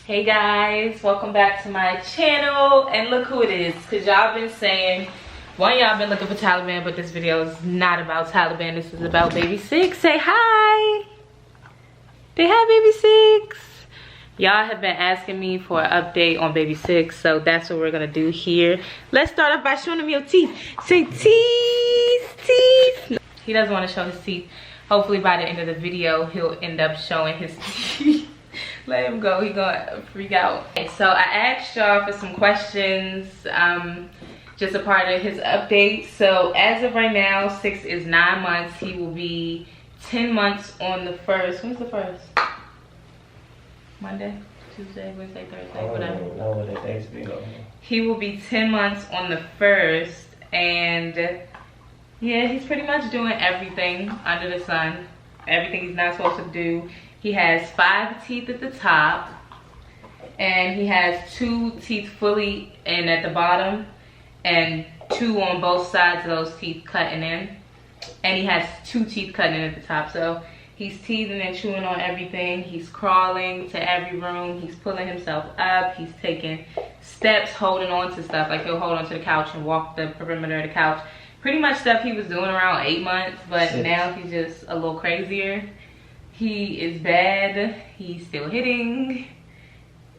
Hey guys, welcome back to my channel. And look who it is, because y'all been saying, one of y'all been looking for Taliban, but this video is not about Taliban. This is about baby Six. Say hi. Say hi, baby Six. Y'all have been asking me for an update on baby Six, so that's what we're gonna do here. Let's start off by showing him your teeth. Say teeth, teeth. He doesn't want to show his teeth. Hopefully by the end of the video, he'll end up showing his teeth. Let him go, he gonna freak out. Okay, so I asked y'all for some questions, just a part of his update. So as of right now, Six is 9 months. He will be 10 months on the 1st. When's the 1st? Monday, Tuesday, Wednesday, Thursday, whatever. I don't know what that date's be on. He will be 10 months on the 1st, and yeah, he's pretty much doing everything under the sun. Everything he's not supposed to do. He has 5 teeth at the top, and he has 2 teeth fully in at the bottom, and 2 on both sides of those teeth cutting in. And he has 2 teeth cutting in at the top. So he's teething and chewing on everything. He's crawling to every room. He's pulling himself up. He's taking steps, holding on to stuff. Like he'll hold onto the couch and walk the perimeter of the couch. Pretty much stuff he was doing around 8 months, but now he's just a little crazier. He is bad. He's still hitting.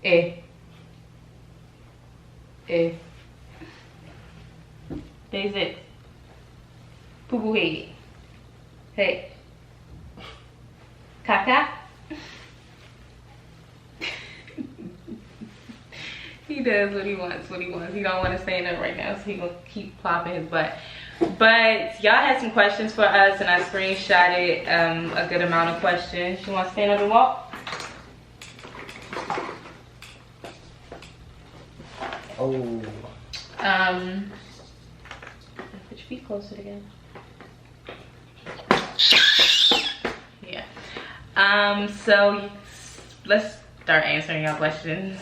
Days it. Poo poo head. Hey. Caca. He does what he wants, He don't want to stand up right now, so he gonna keep plopping his butt. But y'all had some questions for us, and I screenshotted a good amount of questions. You want to stand up and walk? Oh. Put your feet closer together. Yeah. So let's start answering y'all questions.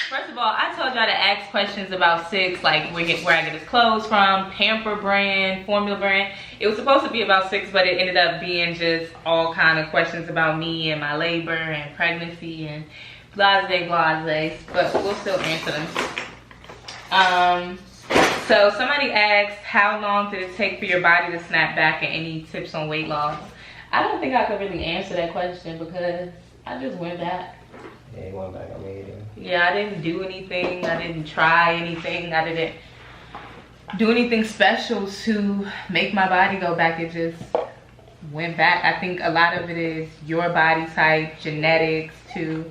First of all, I told y'all to ask questions about Six, like where I get his clothes from, Pamper brand, formula brand. It was supposed to be about Six, but it ended up being just all kind of questions about me and my labor and pregnancy and blase. But we'll still answer them. So somebody asked, how long did it take for your body to snap back, and any tips on weight loss? I don't think I could really answer that question because I just went back. Yeah, he went back on me. Yeah, I didn't do anything. I didn't try anything. I didn't do anything special to make my body go back. It just went back. I think a lot of it is your body type, genetics too.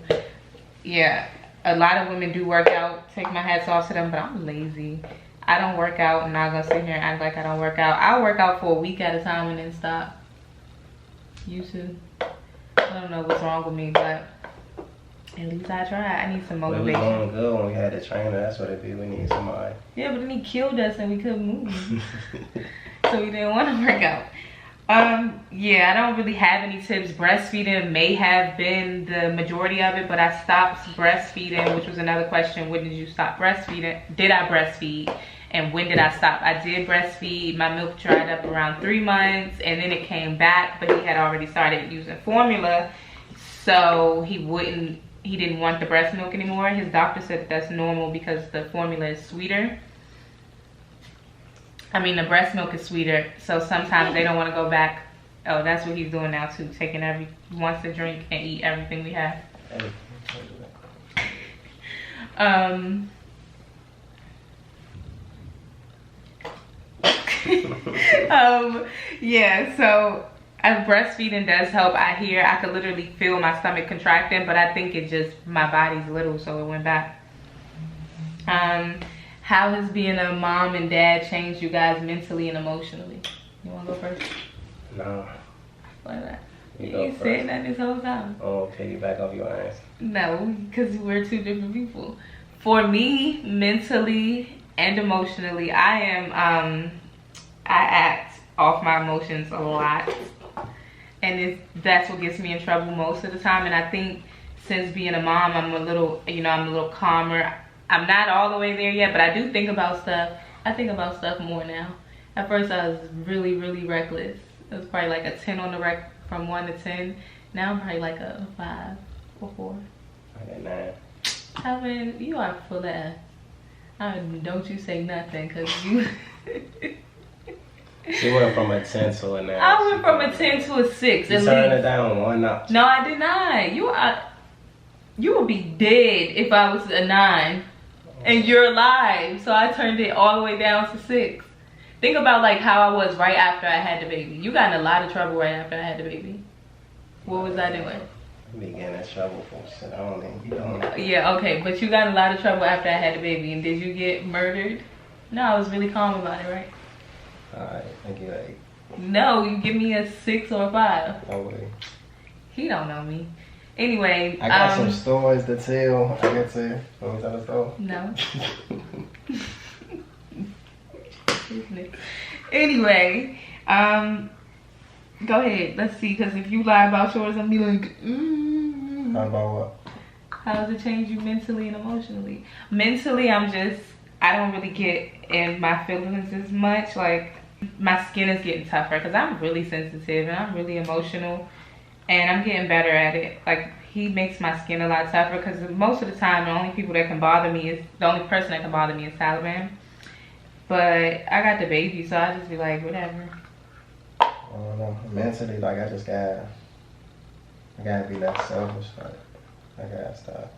Yeah, a lot of women do work out. Take my hats off to them, but I'm lazy. I don't work out. I'm not gonna sit here and act like I don't work out. I'll work out for a week at a time and then stop. You too. I don't know what's wrong with me, but at least I tried. I need some motivation. We was doing good when we had the trainer. That's what it be. We need somebody. Yeah, but then he killed us and we couldn't move. So we didn't want to work out. Yeah, I don't really have any tips. Breastfeeding may have been the majority of it, but I stopped breastfeeding, which was another question. When did you stop breastfeeding? Did I breastfeed? And when did I stop? I did breastfeed. My milk dried up around 3 months, and then it came back, but he had already started using formula, so he didn't want the breast milk anymore. His doctor said that that's normal because the formula is sweeter. I mean, the breast milk is sweeter, so sometimes they don't want to go back. Oh, that's what he's doing now too. He wants to drink and eat everything we have. Yeah, so breastfeeding does help. I hear I could literally feel my stomach contracting, but I think it just, my body's little, so it went back. How has being a mom and dad changed you guys mentally and emotionally? You want to go first? No. Why not? You said that this whole time. Oh, piggyback off your ass. No, because we're 2 different people. For me, mentally and emotionally, I act off my emotions a lot. And that's what gets me in trouble most of the time. And I think since being a mom, I'm a little calmer. I'm not all the way there yet, but I do think about stuff. I think about stuff more now. At first, I was really, really reckless. It was probably like a 10 on the from 1 to 10. Now I'm probably like a 5 or 4. Like a 9. Calvin, you are full of F. Don't you say nothing, cause you. She went from a 10 to a 9. I went from a 10 to a 6. You turned it down 1 notch. No, I did not. You would be dead if I was a 9, and you're alive. So I turned it all the way down to 6. Think about like how I was right after I had the baby. You got in a lot of trouble right after I had the baby. What was I doing? I be getting in trouble for shit I don't even be doing. Yeah, okay, but you got in a lot of trouble after I had the baby, and did you get murdered? No, I was really calm about it, right? Alright, I give it 8. No, you give me a 6 or a 5. No way. He don't know me. Anyway, I got some stories to tell. I get to. Want me to tell a story? No. Anyway, go ahead. Let's see, because if you lie about yours, I'm be like, How about what? How does it change you mentally and emotionally? Mentally, I don't really get in my feelings as much. Like, my skin is getting tougher because I'm really sensitive and I'm really emotional, and I'm getting better at it. Like, he makes my skin a lot tougher because most of the time, the only person that can bother me is Taliban. But I got the baby, so I just be like, whatever. I don't know. Mentally, like, I gotta be less selfish. Like, I gotta stop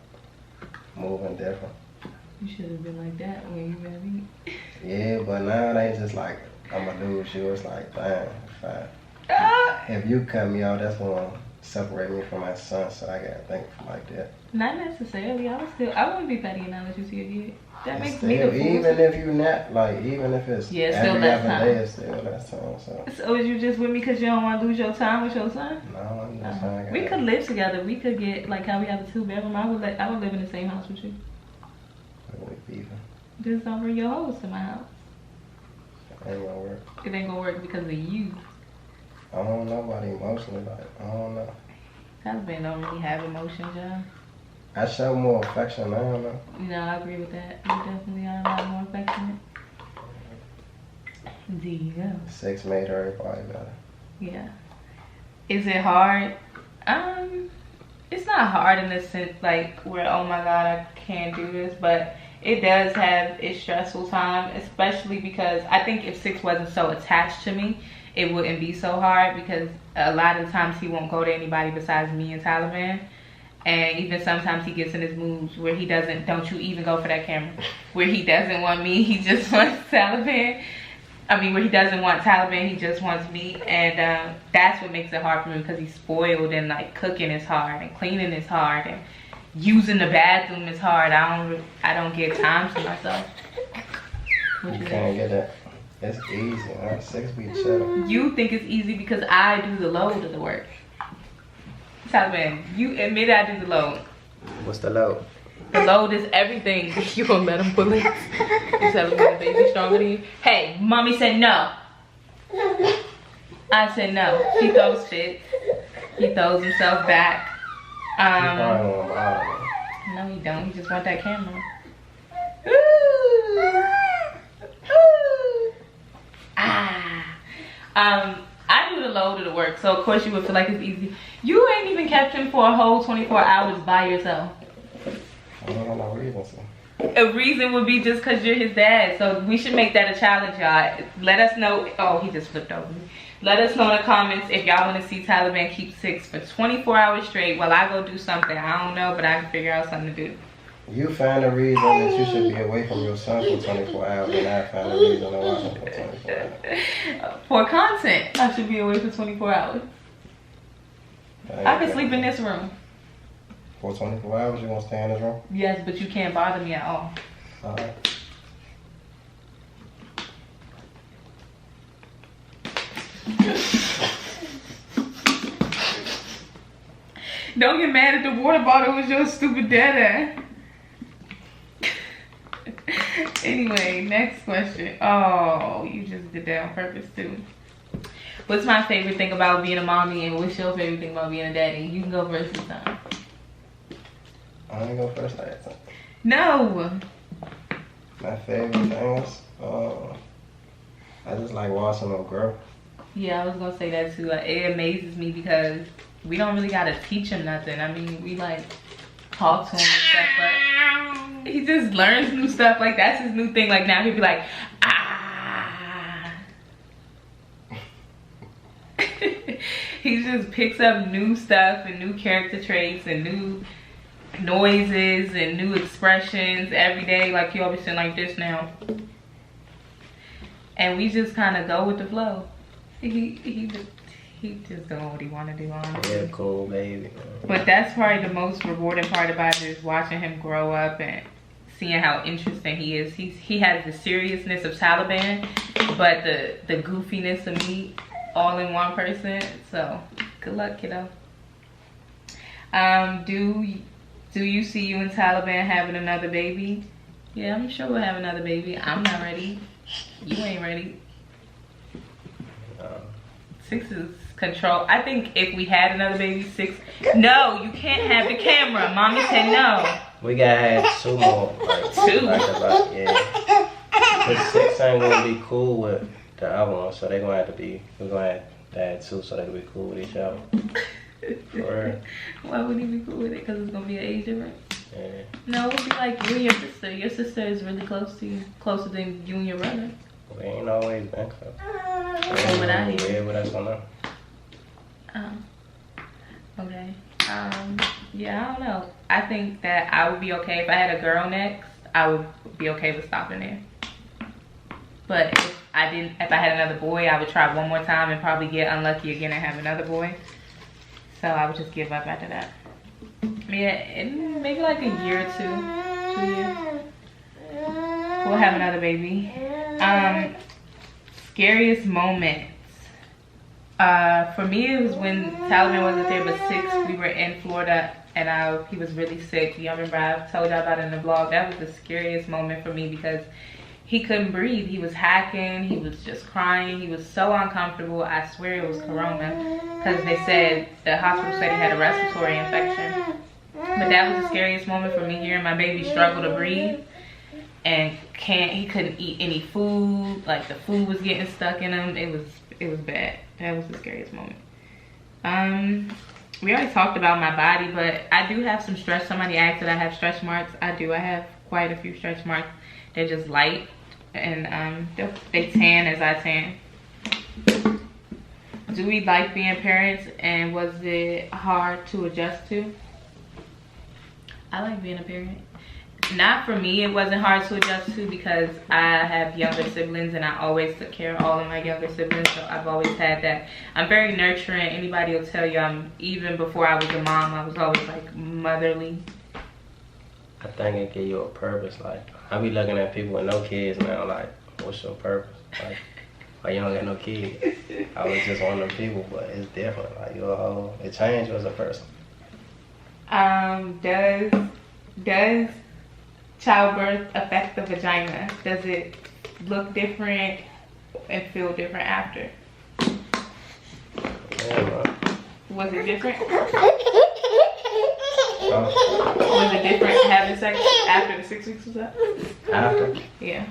moving different. You should have been like that when you met me. Yeah, but now it ain't just like I'm a dude. She was like, damn, fine. If you cut me out, that's gonna separate me from my son. So I gotta think like that. Not necessarily. I wouldn't be petty and not let you see a kid. That makes still, me the fool. even if you not like, even if it's still less time. day, it's still less time. So is you just with me because you don't want to lose your time with your son? No, I'm just saying. We could live together. We could get like how we have a 2-bedroom. I would live in the same house with you. Just don't bring your hoes to my house. It ain't gonna work. It ain't gonna work because of you. I don't know about emotionally, like, I don't know. Taliban don't really have emotions, y'all. I show more affection, I don't know. No, I agree with that. You definitely are a lot more affectionate. There you go. 6 made everybody better. Yeah. Is it hard? It's not hard in the sense like where, oh my God, I can't do this, but it does have its stressful time, especially because I think if 6 wasn't so attached to me, it wouldn't be so hard, because a lot of times he won't go to anybody besides me and Taliban. And even sometimes he gets in his moods where he doesn't, don't you even go for that camera, where he doesn't want me, he just wants Taliban. Where he doesn't want Taliban, he just wants me. And that's what makes it hard for me, because he's spoiled, and like cooking is hard and cleaning is hard and using the bathroom is hard. I don't get time to myself. You can't get that. It's easy, man. 6 be chilling. You think it's easy because I do the load of the work. Taliban, you admit I do the load. What's the load? The load is everything. You gonna let him pull it? You telling me the baby stronger than you? Hey, mommy said no. I said no. He throws fits. He throws himself back. He probably won't bother me. No, he don't. He just want that camera. I do the load of the work, so of course you would feel like it's easy. You ain't even kept him for a whole 24 hours by yourself. I don't have no reason to. A reason would be just because you're his dad. So we should make that a challenge, y'all. Let us know. Oh, he just flipped over me. Let us know in the comments if y'all want to see Taliban keep 6 for 24 hours straight while I go do something. I don't know, but I can figure out something to do. You find a reason that you should be away from your son for 24 hours, and I find a reason to watch him for 24 hours. For content, I should be away for 24 hours. I can sleep in this room. For 24 hours, you gonna stay in this room? Yes, but you can't bother me at all. Alright. Don't get mad at the water bottle. It was your stupid dada. Anyway, next question. Oh, you just did that on purpose too. What's my favorite thing about being a mommy, and what's your favorite thing about being a daddy? You can go first this time. I ain't go first last time. No. My favorite things, I just like watching them grow. Yeah, I was gonna say that too. Like, it amazes me because we don't really gotta teach him nothing. I mean, we like talk to him and stuff, but he just learns new stuff. Like that's his new thing. Like now he'd be like, ah. He just picks up new stuff and new character traits and new noises and new expressions every day. Like he always saying like this now. And we just kind of go with the flow. He just doing what he want to do, honestly. Yeah, cool, baby. But that's probably the most rewarding part about it, is watching him grow up and seeing how interesting he is. He has the seriousness of Taliban, but the goofiness of me all in one person. So good luck, kiddo. Do you see you and Taliban having another baby? Yeah, I'm sure we'll have another baby. I'm not ready. You ain't ready. 6 is control. I think if we had another baby, 6. No, you can't have the camera. Mommy said no. We gotta have 2 more. Like, 2? Yeah. But 6 ain't gonna be cool with the other one, so we're gonna have to add 2 so they can be cool with each other. For Why would he be cool with it? Because it's gonna be an age difference? yeah. No, it would be like you and your sister. Your sister is really close to you, closer than you and your brother. We ain't always been close. What I hear. Yeah, but that's gonna. Okay. Yeah, I don't know. I think that I would be okay if I had a girl next. I would be okay with stopping there. But if I had another boy, I would try one more time and probably get unlucky again and have another boy. So I would just give up after that. Yeah, maybe like a year or 2 years. We'll have another baby. Scariest moments. For me, it was when Taliban wasn't there, but 6, we were in Florida and he was really sick. Y'all remember I told y'all about it in the vlog. That was the scariest moment for me because he couldn't breathe. He was hacking, he was just crying. He was so uncomfortable. I swear it was corona because they said, the hospital said he had a respiratory infection. But that was the scariest moment for me, hearing my baby struggle to breathe. And he couldn't eat any food. Like the food was getting stuck in him. It was bad. That was the scariest moment. We already talked about my body, but I do have some stretch. Somebody asked that I have stretch marks. I do. I have quite a few stretch marks. They're just light, and they tan as I tan. Do we like being parents, and was it hard to adjust to? I like being a parent. Not for me, it wasn't hard to adjust to because I have younger siblings and I always took care of all of my younger siblings, so I've always had that. I'm very nurturing. Anybody will tell you, even before I was a mom, I was always like motherly. I think it give you a purpose. Like, I be looking at people with no kids now, like, what's your purpose? Like, why you don't got no kids? I was just one of them people, but it's different. Like, you're a whole, it changed you as a person. Does childbirth affect the vagina? Does it look different and feel different after? Yeah, was it different? Was it different having sex after the 6 weeks was up? After? Yeah.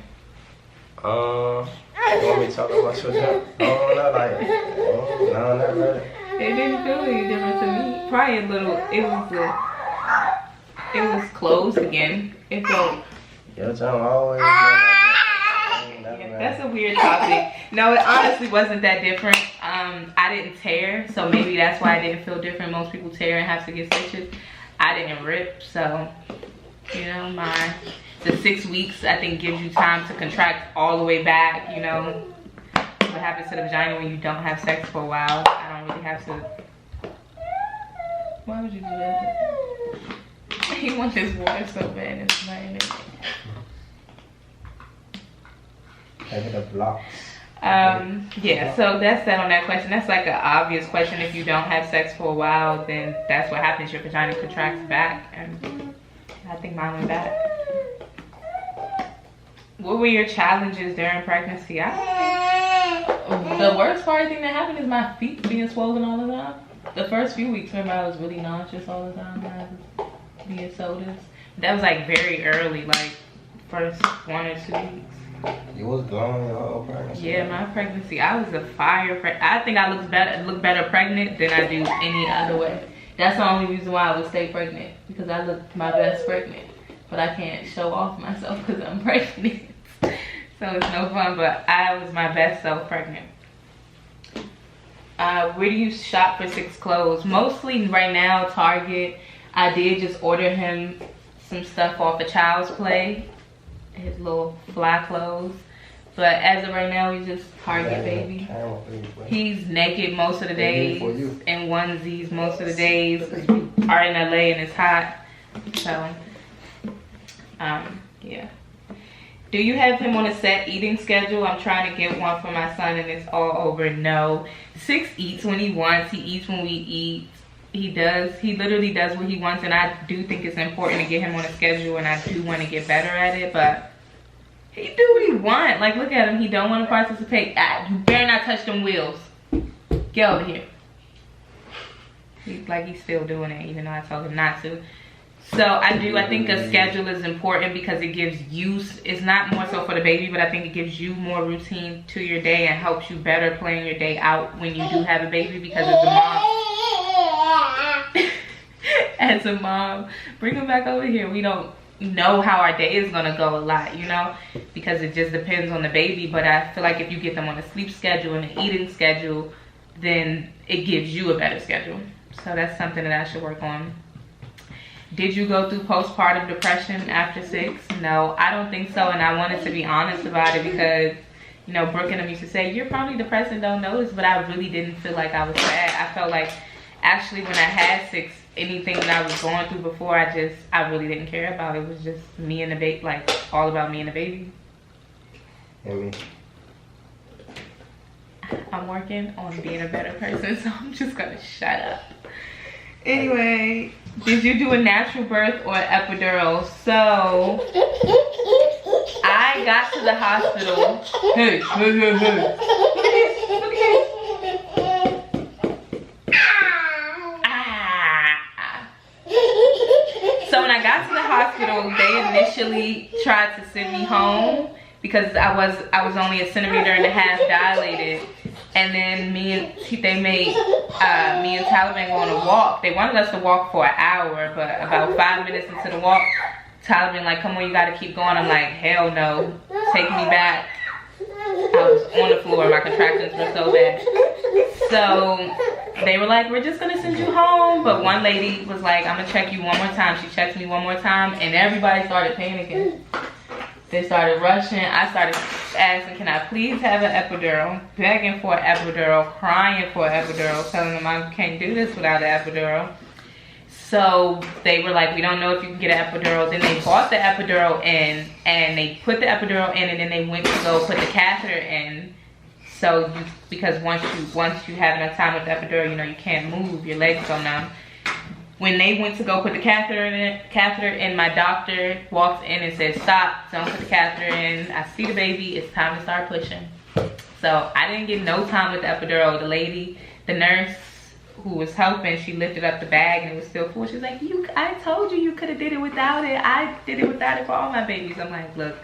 You want me to talk about your no, not really. It didn't feel any different to me. Probably a little. It was closed again. It felt. Your tongue always. Yeah, that's a weird topic. No, it honestly wasn't that different. I didn't tear, so maybe that's why I didn't feel different. Most people tear and have to get stitches. I didn't rip, so you know, the 6 weeks I think gives you time to contract all the way back. You know what happens to the vagina when you don't have sex for a while. I don't really have to. Why would you do that? He wants his water so bad and it's not in it. Maybe the blocks. Yeah, so that's that on that question. That's like an obvious question. If you don't have sex for a while, then that's what happens. Your vagina contracts back, and I think mine went back. What were your challenges during pregnancy? The worst part thing that happened is my feet being swollen all the time. The first few weeks, remember, I was really nauseous all the time when I was being sodas. That was like very early, like first 1 or 2 weeks. You was glowing your whole pregnancy. Yeah, my pregnancy, I was a fire. I think I look better pregnant than I do any other way. That's the only reason why I would stay pregnant, because I look my best pregnant. But I can't show off myself because I'm pregnant. So it's no fun, but I was my best self pregnant. Where do you shop for 6 clothes? Mostly right now, Target. I did just order him some stuff off of Child's Play. His little fly clothes. But as of right now, we just Target, baby. He's naked most of the days and onesies most of the days because we are in LA and it's hot. So, yeah. Do you have him on a set eating schedule? I'm trying to get one for my son and it's all over. No. 6 eats when he wants. He eats when we eat. He literally does what he wants, and I do think it's important to get him on a schedule, and I do want to get better at it, but he do what he want. Like, look at him. He don't want to participate. You better not touch them wheels. Get over here. He's still doing it, even though I told him not to. So I think a schedule is important because it gives you, it's not more so for the baby, but I think it gives you more routine to your day and helps you better plan your day out when you do have a baby, because as a mom, bring him back over here. We don't know how our day is gonna go a lot, you know, because it just depends on the baby. But I feel like if you get them on a sleep schedule and an eating schedule, then it gives you a better schedule. So that's something that I should work on. Did you go through postpartum depression after 6? No, I don't think so, and I wanted to be honest about it because, you know, Brooke and them used to say, you're probably depressed and don't notice, but I really didn't feel like I was sad. I felt like actually when I had 6, anything that I was going through before, I really didn't care about. It was just me and the baby, like all about me and the baby. And me. I'm working on being a better person, so I'm just gonna shut up. Anyway, did you do a natural birth or epidural? So I got to the hospital. Hey. So when I got to the hospital, they initially tried to send me home because I was only 1.5 centimeters dilated. And then they made me and Taliban go on a walk. They wanted us to walk for an hour, but about 5 minutes into the walk, Taliban like, come on, you gotta keep going. I'm like, hell no, take me back. I was on the floor, my contractions were so bad. So they were like, we're just gonna send you home. But one lady was like, I'm gonna check you one more time. She checked me one more time, and everybody started panicking. They started rushing. I started asking, can I please have an epidural? Begging for an epidural, crying for an epidural, telling them I can't do this without an epidural. So they were like, we don't know if you can get an epidural. Then they bought the epidural in, and they put the epidural in, and then they went to go put the catheter in. So because once you have enough time with the epidural, you know, you can't move, your legs go numb. When they went to go put the catheter in, my doctor walked in and said, stop, don't put the catheter in. I see the baby, it's time to start pushing. So I didn't get no time with the epidural. The nurse who was helping, she lifted up the bag and it was still full. She was like, I told you could have did it without it. I did it without it for all my babies. I'm like, look,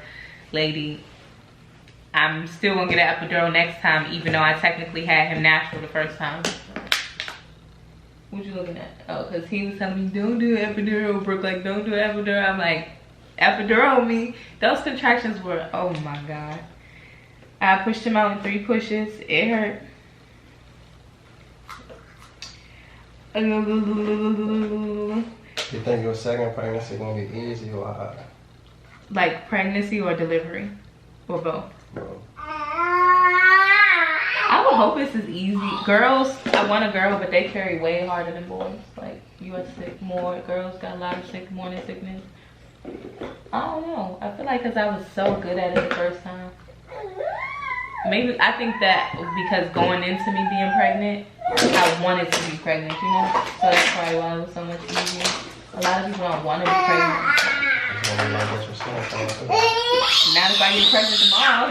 lady, I'm still gonna get an epidural next time, even though I technically had him natural the first time. What you looking at? Oh, because he was telling me, don't do epidural, Brooke. Like, don't do epidural. I'm like, epidural me? Those contractions were, oh my God. I pushed him out in 3 pushes. It hurt. You think your second pregnancy gonna be easy or hard? Like pregnancy or delivery? Or both? Both. I would hope this is easy. Girls, I want a girl, but they carry way harder than boys. Like, you are sick more. Girls got a lot of morning sickness. I don't know. I feel like because I was so good at it the first time. Maybe, I think that because going into me being pregnant, I wanted to be pregnant, you know? So that's probably why it was so much easier. A lot of people don't want to be pregnant. Not if I get pregnant tomorrow.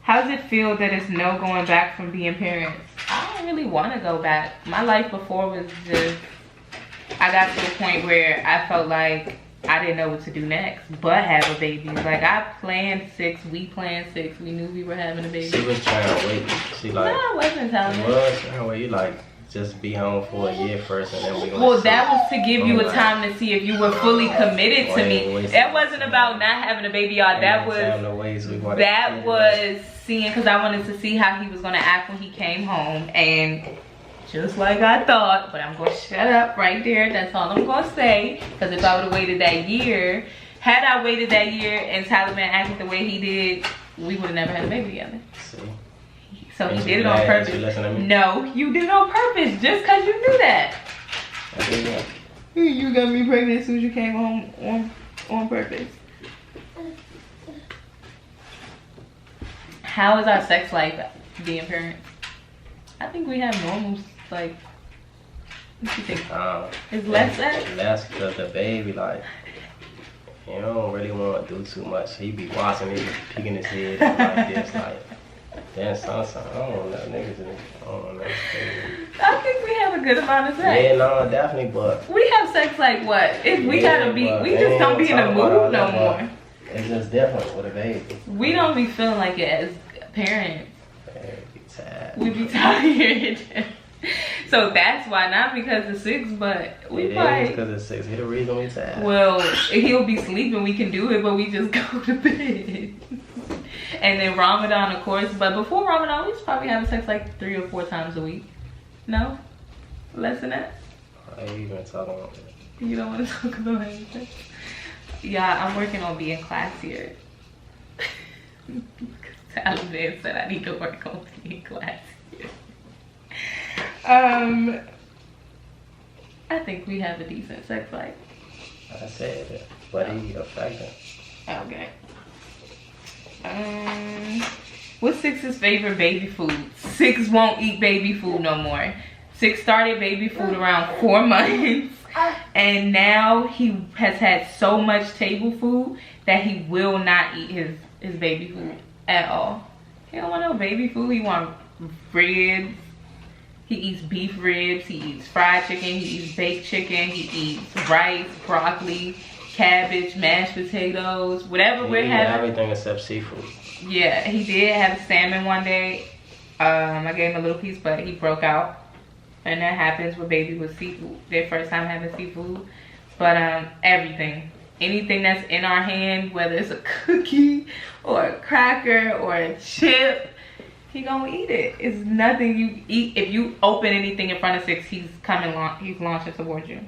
How does it feel that it's no going back from being parents? I don't really want to go back. My life before was just I got to a point where I felt like I didn't know what to do next but have a baby. Like I planned 6, we planned 6, we knew we were having a baby. She was trying to wait. She like, no, I wasn't telling her. Was trying to wait. You like, just be home for a year first and then we gonna well, see. that was to give you a time to see if you were fully committed to me. That wasn't about not having a baby, y'all. That was seeing, because I wanted to see how he was gonna act when he came home. And just like I thought, but I'm gonna shut up right there. That's all I'm gonna say. Because if I would have waited that year, had I waited that year and Taliban acted the way he did, we would have never had a baby together. See? So he did it on purpose. No, you did it on purpose just because you knew that. You got me pregnant as soon as you came home on purpose. How is our sex life being parents? I think we have normal, like, what you think? Is less sex? Less because the baby, like, you don't really want to do too much. He be watching me, peeking his head like this, like, then something. I don't know, niggas. I don't know. I think we have a good amount of sex. Yeah, no, definitely, but we have sex like what? If we gotta be, we just don't be in the mood no more. It's just different with a baby. We don't be feeling like it as parents. Be tired. We be tired. So that's why, not because of 6, but we it is because of 6. He the reason we tired. Well, he'll be sleeping, we can do it, but we just go to bed. And then Ramadan, of course, but before Ramadan, we was probably having sex like 3 or 4 times a week. No? Less than that? I ain't even talking about that. You don't want to talk about anything? Yeah, I'm working on being classier. Taliban said I need to work on being classier. I think we have a decent sex life. I said it, but he affected. Okay. What's 6's favorite baby food? 6 won't eat baby food no more. 6 started baby food around 4 months. And now he has had so much table food that he will not eat his baby food at all. He don't want no baby food. He want ribs. He eats beef ribs. He eats fried chicken. He eats baked chicken. He eats rice, broccoli, cabbage, mashed potatoes, whatever we're having. Everything except seafood. Yeah, he did have salmon one day. I gave him a little piece, but he broke out. And that happens with baby with seafood. Their first time having seafood. But everything. Anything that's in our hand, whether it's a cookie or a cracker or a chip, he gonna eat it. It's nothing you eat. If you open anything in front of 6, he's launching towards you.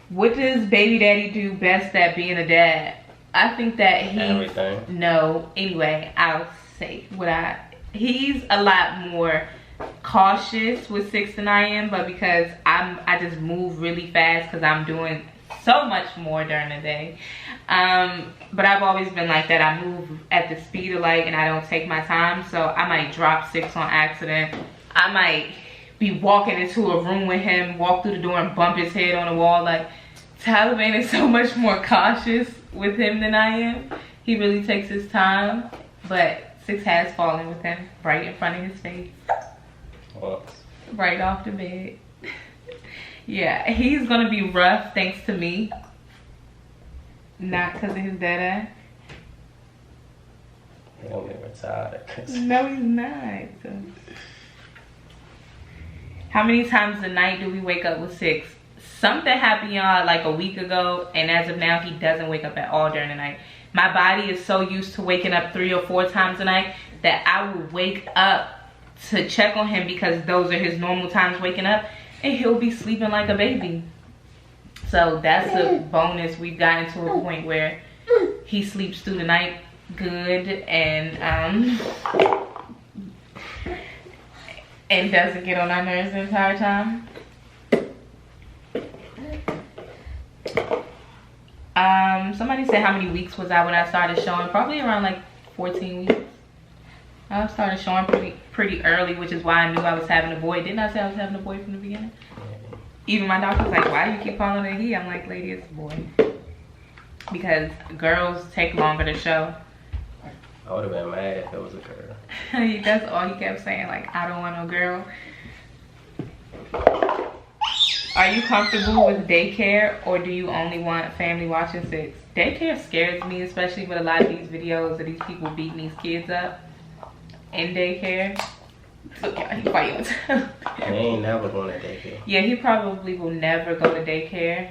What does baby daddy do best at being a dad? I think that everything. No, anyway, I'll say he's a lot more cautious with 6 than I am, but because I just move really fast because I'm doing so much more during the day. But I've always been like that. I move at the speed of light and I don't take my time, so I might drop 6 on accident. I might be walking into a room with him, walk through the door and bump his head on the wall. Like, Taliban is so much more cautious with him than I am. He really takes his time, but 6 has fallen with him right in front of his face. What? Right off the bed. Yeah, he's gonna be rough thanks to me. Not because of his dada. He gonna be retired. No, he's not. How many times a night do we wake up with 6? Something happened, y'all, like a week ago, and as of now, he doesn't wake up at all during the night. My body is so used to waking up 3 or 4 times a night that I will wake up to check on him because those are his normal times waking up, and he'll be sleeping like a baby. So that's a bonus. We've gotten to a point where he sleeps through the night good and doesn't get on our nerves the entire time. Somebody said how many weeks was I when I started showing? Probably around like 14 weeks. I started showing pretty early, which is why I knew I was having a boy. Didn't I say I was having a boy from the beginning? Even my doctor's like, why do you keep calling it he? I'm like, lady, it's a boy. Because girls take longer to show. I would have been mad if it was a girl. That's all he kept saying, like, I don't want no girl. Are you comfortable with daycare, or do you only want family watching 6? Daycare scares me, especially with a lot of these videos of these people beating these kids up in daycare. Look, y'all, he fighting. He ain't never going to daycare. Yeah, he probably will never go to daycare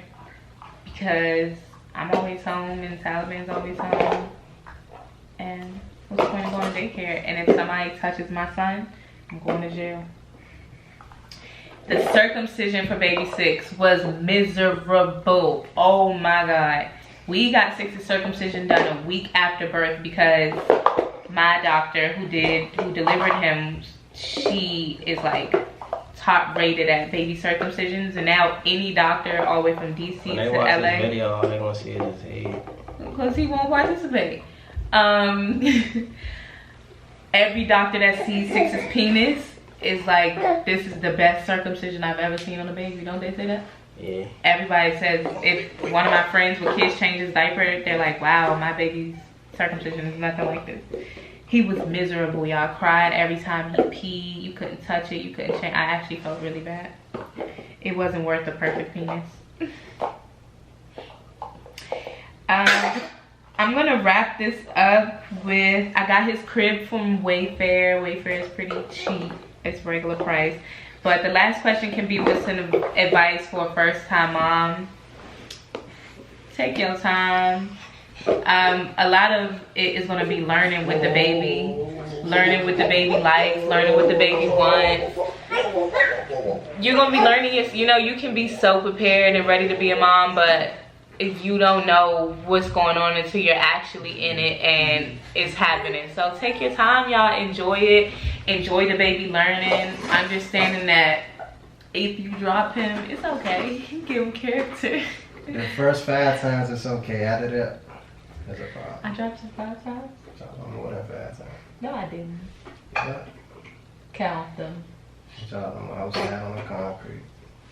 because I'm always home and Taliban's always home. And what's the point of going to daycare? And if somebody touches my son, I'm going to jail. The circumcision for baby 6 was miserable. Oh my God. We got 6's circumcision done a week after birth because my doctor who delivered him, she is like top rated at baby circumcisions, and now any doctor all the way from DC when they to watch LA, this video, all they gonna see is his head. because he won't participate. Every doctor that sees 6's penis is like, this is the best circumcision I've ever seen on a baby. Don't they say that? Yeah. Everybody says, if one of my friends with kids change his diaper, they're like, wow, my baby's circumcision is nothing like this. He was miserable, y'all. Cried every time he peed. You couldn't touch it. You couldn't change. I actually felt really bad. It wasn't worth the perfect penis. I'm gonna wrap this up with, I got his crib from Wayfair. Wayfair is pretty cheap. It's regular price. But the last question can be, what's some advice for a first-time mom? Take your time. A lot of it is going to be learning with the baby, learning what the baby likes, learning what the baby wants. You're going to be learning, you know, you can be so prepared and ready to be a mom, but if you don't know what's going on until you're actually in it and it's happening. So take your time, y'all. Enjoy it. Enjoy the baby learning, understanding that if you drop him, it's okay. Give him character. The first 5 times it's okay. After that, there's a problem. I dropped him 5 times? Dropped him more than 5 times. No, I didn't. Yeah. Count them. Dropped him outside on the concrete.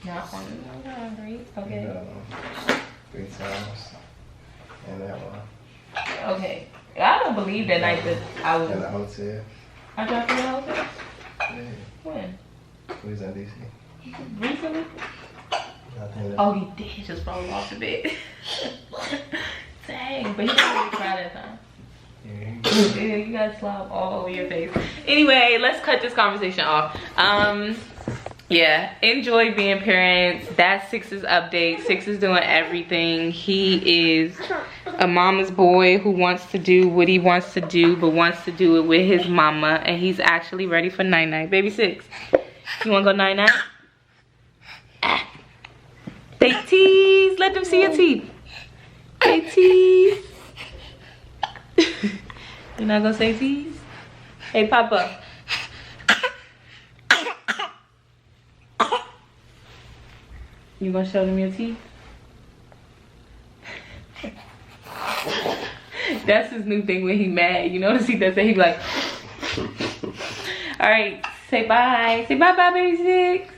Not on the concrete. Okay. 3 times. And that one. Okay. I don't believe that night that I was in the hotel. I dropped you in the hotel? Yeah. When? We was in DC. Recently? Oh, he did just roll off the bed. Dang, but he didn't really cry that time. Yeah, you got slob all over your face. Anyway, let's cut this conversation off. Yeah, enjoy being parents. That's 6's update. 6 is doing everything. He is a mama's boy who wants to do what he wants to do, but wants to do it with his mama, and he's actually ready for night-night. Baby 6, you wanna go night-night? They tease. Let them see your teeth. They tease. You're not gonna say tease? Hey, Papa. You gonna show them your teeth? That's his new thing when he mad. You notice he does that? He be like, all right, say bye. Say bye-bye, baby 6.